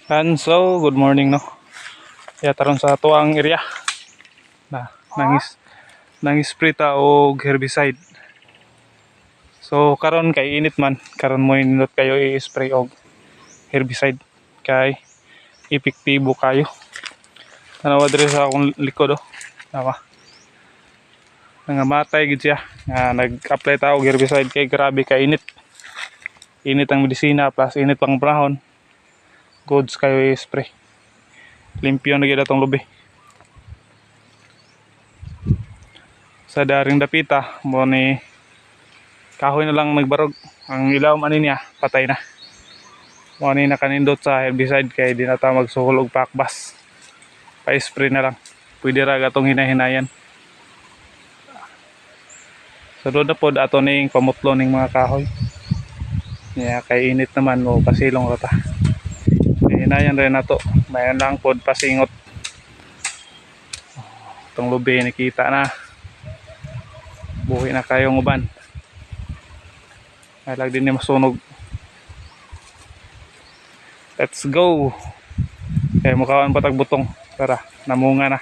And so, good morning no. Ya taron sa tuang area na nang-spray ta og herbicide. So karon kay init man, karon mo nindot kayo i-spray og herbicide kay epektibo kayo. Tanawa diri sa akong likod oh. Nawa. Nangamatay gid siya. Nag-apply ta og herbicide kay grabe ka init. Init ang medisina plus init pang panahon. Goods kayo i-spray. Limpyo na gid atong lubi. Sa daring dapita mo ni kahoy na lang nagbarog. Ang ilaw man niya patay na. Mo ni nakanindot sa herbicide kay di na ta magsuhol og pakbas. Pa-spray na lang. Pwede ra gatong hinahinayan. Sunod na pod ato ning pamutlo ning mga kahoy. Yeah, kay init naman mo pasilong ra ta. Hinayan rin nato. Mayan lang pod pasingot. Itong lubi nakita na. Buhi na kayong uban. Ay lag din ni masunog. Let's go. Kaya mukhaan patag butong. Tara, namunga na.